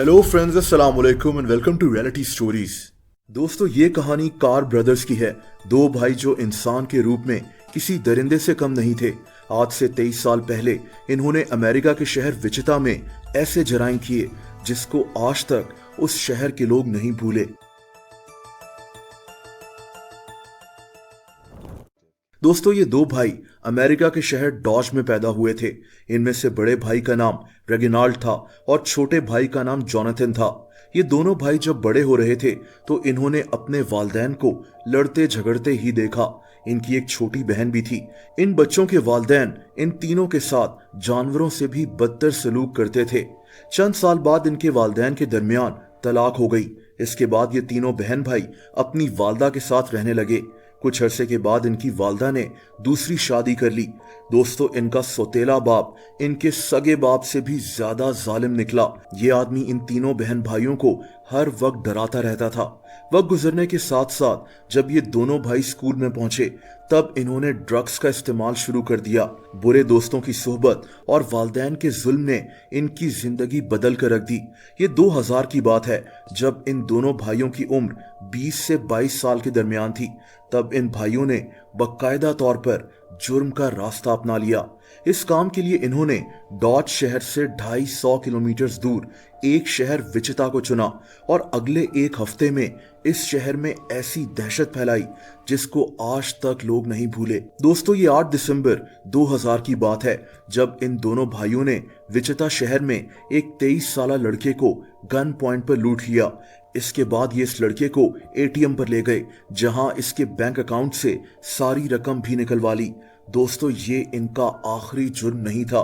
Hello friends, अस्सलाम वालेकुम and welcome to reality stories. दोस्तों, ये कहानी कार ब्रदर्स की है। दो भाई जो इंसान के रूप में किसी दरिंदे से कम नहीं थे। आज से 23 साल पहले इन्होंने अमेरिका के शहर विचिता में ऐसे जराइम किए जिसको आज तक उस शहर के लोग नहीं भूले। दोस्तों, ये दो भाई अमेरिका के शहर डॉज में पैदा हुए थे। इनमें से बड़े भाई का नाम रेगिनाल्ड था और छोटे भाई का नाम जोनाथन था। ये दोनों भाई जब बड़े हो रहे थे तो इन्होंने अपने वालिदैन को लड़ते झगड़ते ही देखा। इनकी एक छोटी बहन भी थी। इन बच्चों के वालिदैन इन तीनों के साथ जानवरों से भी बदतर सलूक करते थे। चंद साल बाद इनके वालिदैन के दरमियान तलाक हो गई। इसके बाद ये तीनों बहन भाई अपनी वालदा के साथ रहने लगे। कुछ अरसे के बाद इनकी वालदा ने दूसरी शादी कर ली। दोस्तों, इनका सौतेला बाप इनके सगे बाप से भी ज्यादा जालिम निकला। ये आदमी इन तीनों बहन भाइयों को हर वक्त डराता रहता था। वक्त गुजरने के साथ साथ जब ये दोनों भाई स्कूल में पहुंचे तब इन्होंने ड्रग्स का इस्तेमाल शुरू कर दिया। बुरे दोस्तों की सोहबत और वालिदैन के जुल्म ने इनकी जिंदगी बदल कर रख दी। ये 2000 की बात है जब इन दोनों भाइयों की उम्र 20 से 22 साल के दरमियान थी। तब इन भाइयों ने बाकायदा तौर पर जुर्म का रास्ता अपना लिया। इस काम के लिए इन्होंने डॉज शहर से 250 किलोमीटर दूर एक शहर विचिता को चुना और अगले एक हफ्ते में इस शहर में ऐसी दहशत फैलाई जिसको आज तक लोग नहीं भूले। दोस्तों, ये 8 दिसंबर 2000 की बात है जब इन दोनों भाइयों ने विचिता शहर में एक 23 साल लड़के को गन पॉइंट पर लूट लिया। इसके बाद ये इस लड़के को एटीएम पर ले गए जहां इसके बैंक अकाउंट से सारी रकम भी निकलवा ली। दोस्तों, ये इनका आखिरी जुर्म नहीं था।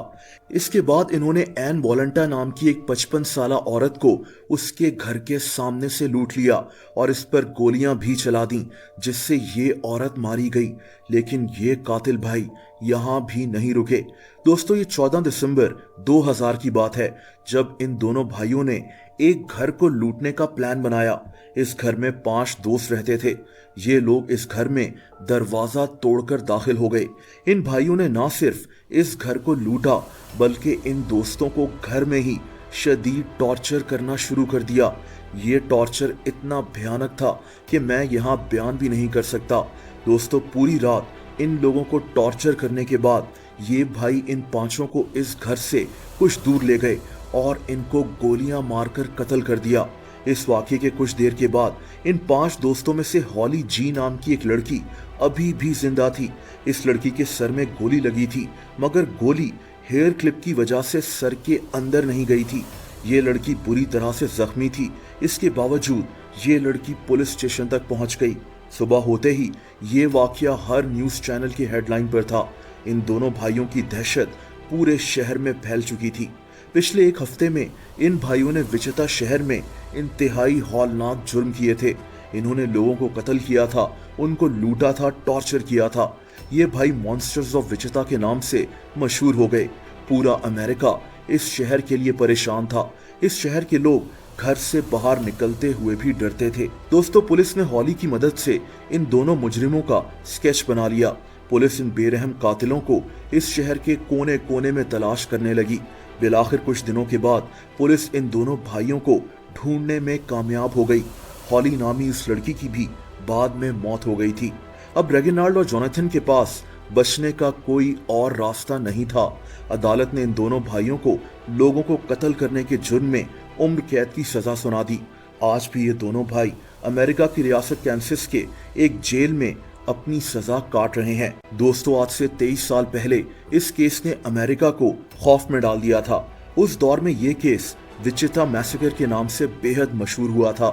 इसके बाद इन्होंने एन वॉलंटा नाम की एक 55 साल औरत को उसके घर के सामने से लूट लिया और इस पर गोलियां भी चला दी जिससे ये औरत मारी गई। लेकिन ये कातिल भाई यहां भी नहीं रुके। दोस्तों, ये 14 दिसंबर 2000 की बात है जब इन दोनों भाइयों ने एक घर को लूटने का प्लान बनाया। इस घर में 5 दोस्त रहते थे। ये लोग इस घर में दरवाजा तोड़कर दाखिल हो गए। इन भाइयों ने ना सिर्फ इस घर को लूटा बल्कि इन दोस्तों को घर में ही शदीद टॉर्चर करना शुरू कर दिया। ये टॉर्चर इतना भयानक था कि मैं यहाँ बयान भी नहीं कर सकता। दोस्तों, पूरी रात इन लोगों को टॉर्चर करने के बाद ये भाई इन पांचों को इस घर से कुछ दूर ले गए और इनको गोलियां मारकर कत्ल कर दिया। इस वाकये के कुछ देर के बाद इन 5 दोस्तों में से हॉली जी नाम की एक लड़की अभी भी जिंदा थी। इस लड़की के सर में गोली लगी थी मगर गोली हेयर क्लिप की वजह से सर के अंदर नहीं गई थी। ये लड़की बुरी तरह से जख्मी थी। इसके बावजूद ये लड़की पुलिस स्टेशन तक पहुंच गई। सुबह होते ही ये वाकया हर न्यूज चैनल की हेडलाइन पर था। इन दोनों भाइयों की दहशत पूरे शहर में फैल चुकी थी। पिछले एक हफ्ते में इन भाइयों ने विचिता शहर में इंतहाई हौलनाक जुर्म किए थे। इन्होंने लोगों को कत्ल किया था, उनको लूटा था, टॉर्चर किया था। ये भाई मॉन्स्टर्स ऑफ विचिता के नाम से मशहूर हो गए। पूरा अमेरिका इस शहर के लिए परेशान था। इस शहर के लोग घर से बाहर निकलते हुए भी डरते थे। दोस्तों, पुलिस ने हॉली की मदद से इन दोनों मुजरिमों का स्केच बना लिया। पुलिस इन बेरहम कातिलों को इस शहर के कोने कोने में तलाश करने लगी। बिलाखिर कुछ दिनों के बाद पुलिस इन दोनों भाइयों को ढूंढने में कामयाब हो गई। हॉली नामी उस लड़की की भी बाद में मौत हो गई थी। अब रेगिनाल्ड और जोनाथन के पास बचने का कोई और रास्ता नहीं था। अदालत ने इन दोनों भाइयों को लोगों को कत्ल करने के जुर्म में उम्र कैद की सजा सुना दी। आज भी ये दोनों भाई अमेरिका की रियासत कैंसस के एक जेल में अपनी सजा काट रहे हैं। दोस्तों, आज से 23 साल पहले इस केस ने अमेरिका को खौफ में डाल दिया था। उस दौर में ये केस विचिता मैसेकर के नाम से बेहद मशहूर हुआ था।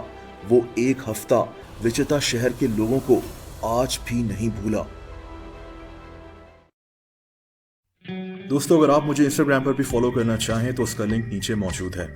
वो एक हफ्ता विचिता शहर के लोगों को आज भी नहीं भूला। दोस्तों, अगर आप मुझे इंस्टाग्राम पर भी फॉलो करना चाहें तो उसका लिंक नीचे मौजूद है।